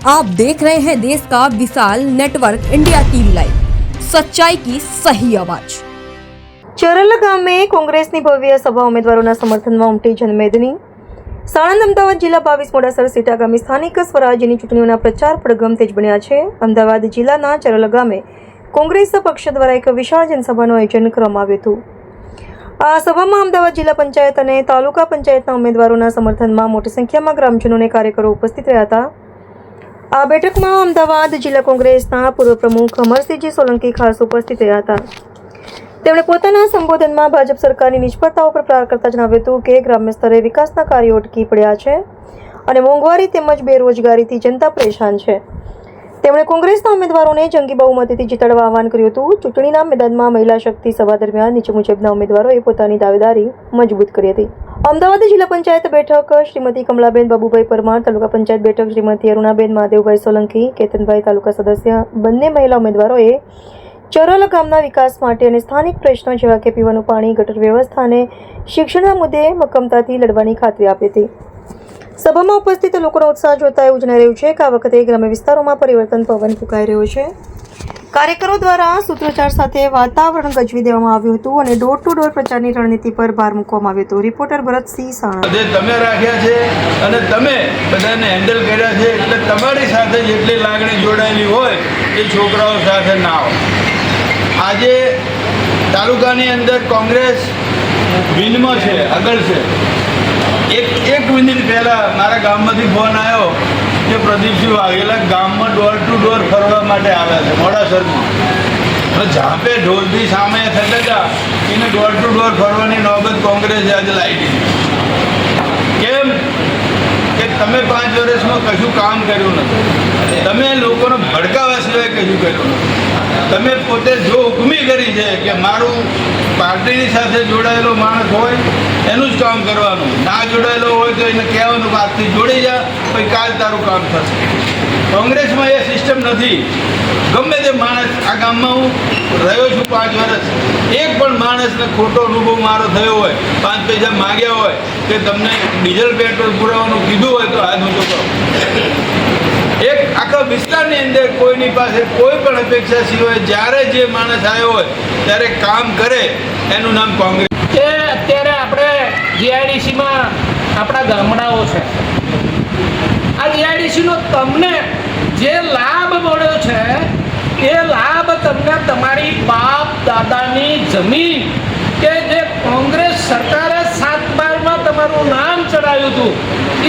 आप देख रहे हैं देश का विशाल नेटवर्क इंडिया टीवी लाइव, सच्चाई की सही आवाज। ચરલ ગામે કોંગ્રેસની ભવ્ય સભા ઉમેદવારોના સમર્થનમાં ઉમટી જનમેદની। સાણંદ અમદાવાદ જિલ્લા 22 મોડાસર સીટ આગામી સ્થાનિક સ્વરાજ્યની ચૂંટણીઓના પ્રચાર પડઘમ તેજ બન્યા છે। અમદાવાદ જિલ્લાના ચરલ ગામે કોંગ્રેસ પક્ષ દ્વારા એક વિશાળ જનસભાનું આયોજન કરવામાં આવ્યું હતું। આ સભામાં અમદાવાદ જિલ્લા પંચાયત અને તાલુકા પંચાયતના ઉમેદવારોના સમર્થનમાં મોટી સંખ્યામાં ગ્રામજનો અને કાર્યકરો ઉપસ્થિત રહ્યા હતા। આ બેઠકમાં અમદાવાદ જિલ્લા કોંગ્રેસના પૂર્વ પ્રમુખ અમરસિંહજી સોલંકી ખાસ ઉપસ્થિત રહ્યા હતા। તેમણે પોતાના સંબોધનમાં ભાજપ સરકારની નિષ્ફળતાઓ પર પ્રહાર કરતા જણાવ્યું હતું કે ગ્રામ્ય સ્તરે વિકાસના કાર્યો અટકી પડ્યા છે અને મોંઘવારી તેમજ બેરોજગારીથી જનતા પરેશાન છે। તેમણે કોંગ્રેસના ઉમેદવારોને જંગી બહુમતીથી જીતાડવા આહવાન કર્યું હતું। ચૂંટણીના મેદાનમાં મહિલા શક્તિ સભા દરમિયાન નીચે મુજબના ઉમેદવારોએ પોતાની દાવેદારી મજબૂત કરી હતી। અમદાવાદ જિલ્લા પંચાયત બેઠક શ્રીમતી કમલાબેન બાબુભાઈ પરમાર, તાલુકા પંચાયત બેઠક શ્રીમતી અરુણાબેન મહાદેવભાઈ સોલંકી, કેતનભાઈ તાલુકા સદસ્ય, બંને મહિલા ઉમેદવારોએ ચરલ ગામના વિકાસ માટે અને સ્થાનિક પ્રશ્નો જેવા કે પીવાનું પાણી, ગટર વ્યવસ્થા અને શિક્ષણના મુદ્દે મક્કમતાથી લડવાની ખાતરી આપી હતી। સભામાં ઉપસ્થિત લોકોનો ઉત્સાહ જોતા એવું જણાઈ રહ્યું છે કે આ વખતે ગ્રામ્ય વિસ્તારોમાં પરિવર્તન પવન ફૂંકાઈ રહ્યો છે। કાર્યકરો દ્વારા સૂત્રોચ્ચાર સાથે વાતાવરણ ગજવી દેવામાં આવ્યું હતું અને ડોર ટુ ડોર પ્રચારની રણનીતિ પર ભાર મૂકવામાં આવ્યો હતો। રિપોર્ટર ભરતસિંહ સાણંદ। તમે રાખ્યા છે અને તમે બધાને હેન્ડલ કર્યા છે એટલે તમારી સાથે જેટલી લાગણી જોડાયેલી હોય એ છોકરાઓ સાથે ના હોય। આજે તાલુકાની અંદર કોંગ્રેસ વિનમાં છે, આગળ છે। એક મિનિટ પહેલાં મારા ગામમાંથી ફોન આવ્યો કે પ્રદીપસિંહ વાઘેલા ગામમાં ડોર ટુ ડોર ફરવા માટે આવ્યા છે મોડાસરમાં। ઝાંપે ઢોલથી સામે થતા એને ડોર ટુ ડોર ફરવાની નોબત કોંગ્રેસે આજે લાવી દીધી। કેમ કે તમે 5 વર્ષમાં કશું કામ કર્યું નથી, તમે લોકોને ભડકાવા સિવાય કશું કર્યું નથી। તમે પોતે જો હુકમી કરી છે કે મારું પાર્ટીની સાથે જોડાયેલો માણસ હોય એનું જ કામ કરવાનું, ના જોડાયેલો હોય તો એને કહેવાનું કે આજથી જોડી જા, પછી કાલ તારું કામ થશે। કોંગ્રેસમાં એ સિસ્ટમ નથી। ગમે તે માણસ, આ ગામમાં હું રહ્યો છું 5 વર્ષ, એક પણ માણસને ખોટો અનુભવ મારો થયો હોય, 5 પૈસા માગ્યા હોય કે તમને ડીઝલ પેટ્રોલ પુરાવાનું કીધું હોય તો હાથ ઊંચો કરો। એક આખા વિસ્તારની અંદર કોઈની પાસે કોઈ પણ અપેક્ષા સિવાય જ્યારે જે માણસ આવ્યો હોય ત્યારે કામ કરે એનું નામ કોંગ્રેસ। કે અત્યારે આપણે જીઆઈડીસીમાં આપણા ગામડાઓ છે, આ જીઆઈડીસીનો તમને જે લાભ મળ્યો છે એ લાભ તમને તમારી બાપ દાદાની જમીન કે જે કોંગ્રેસ સરકારે 7/12માં તમારું નામ ચડાવ્યું હતું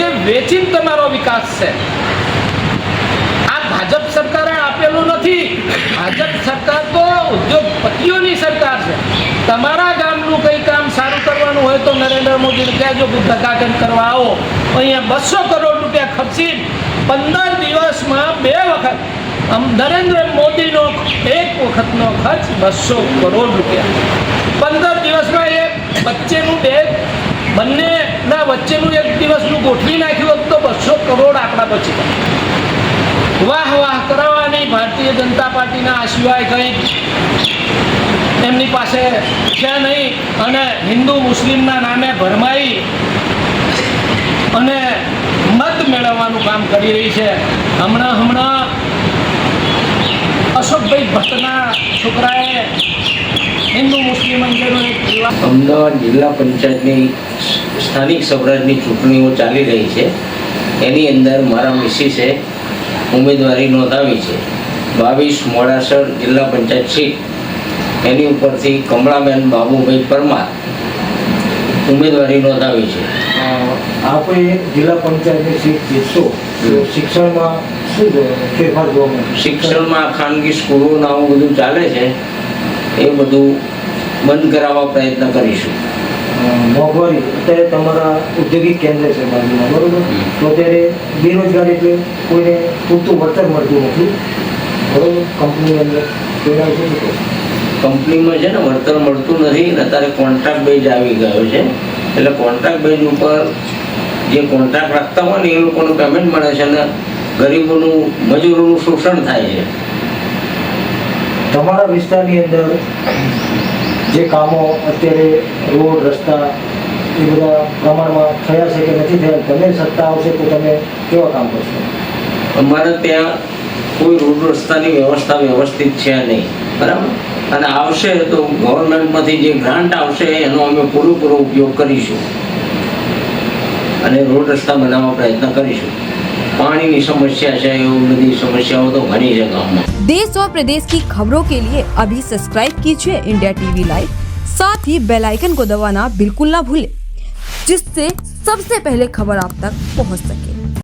એ વેચીને તમારો વિકાસ છે। આ ભાજપ સરકારે આપેલું નથી। ભાજપ સરકાર તો ઉદ્યોગપતિઓની સરકાર છે। તમારા ગામનું કંઈ કામ સારું કરવાનું હોય તો નરેન્દ્ર મોદીને કહેજો કે ધક્કાઘટ કરવા આવો, અહીંયા 200 કરોડ રૂપિયા ખર્ચી 15 દિવસમાં 2 વખત નરેન્દ્ર મોદીનો એક વખતનો ખર્ચ 200 કરોડ રૂપિયા 15 દિવસમાં એ વચ્ચેનું બંનેના વચ્ચેનું એક દિવસનું ગોઠવી નાખ્યું હોત તો 200 કરોડ આપણા બચી ગયા। વાહ વાહ કરાવવાની ભારતીય જનતા પાર્ટીના આ સિવાય કંઈ એમની પાસે છે નહીં અને હિન્દુ મુસ્લિમના નામે ભરમાઈ અને મત મેળવવાનું કામ કરી રહી છે। હમણાં અશોકભાઈ ભટ્ટના છોકરાએ હિન્દુ મુસ્લિમ અંગેનો એક અમદાવાદ જિલ્લા પંચાયતની સ્થાનિક સ્વરાજની ચૂંટણીઓ ચાલી રહી છે। એની અંદર મારા મિસિસે ઉમેદવારી નોંધાવી છે। 22 મોડાસર જિલ્લા પંચાયત સીટ, એની ઉપરથી કમલાબેન બાબુભાઈ પરમાર ઉમેદવારી નોંધાવી છે। આપણે જિલ્લા પંચાયતની સીટ જીતશો તો શિક્ષણમાં શું ફેરફાર જોવા મળે? શિક્ષણમાં ખાનગી સ્કૂલોને આવું બધું ચાલે છે એ બધું બંધ કરાવવા પ્રયત્ન કરીશું। મોંઘવારી અત્યારે તમારા ઔદ્યોગિક કેન્દ્ર છે બાજુમાં, બરોબર? તો અત્યારે બેરોજગારી એટલે કોઈને પૂરતું વળતર મળતું નથી, બરોબર? કંપની અંદર કોઈના શું છે? કંપનીમાં છે ને વળતર મળતું નથી ને અત્યારે કોન્ટ્રાક્ટ બેઝ આવી ગયો છે। એટલે કોન્ટ્રાક્ટ બેઝ ઉપર જે કોન્ટ્રાક્ટ રાખતા હોય ને એ લોકોનું પેમેન્ટ મળે છે અને ગરીબોનું, મજૂરોનું શોષણ થાય છે। તમારા વિસ્તારની અંદર જે કામો અત્યારે રોડ, રસ્તા એ બધા પ્રમાણમાં થયા છે કે નથી થયા? તમે સત્તા આવશે તો તમે કેવા કામ કરશો? અમારે ત્યાં કોઈ રોડ રસ્તાની વ્યવસ્થા વ્યવસ્થિત છે નહીં, બરાબર. અને આવશે તો ગવર્મેન્ટમાંથી જે ગ્રાન્ટ આવશે એનો અમે પૂરેપૂરો ઉપયોગ કરીશું અને રોડ રસ્તા બનાવવા પ્રયત્ન કરીશું. પાણીની समस्या है, એવું બધી સમસ્યાઓ તો ઘણી છે ગામમાં. देश और प्रदेश की खबरों के लिए अभी सब्सक्राइब कीजिए इंडिया टीवी लाइव, साथ ही बेल आइकन को दबाना बिल्कुल ना भूलें, जिससे सबसे पहले खबर आप तक पहुंच सके.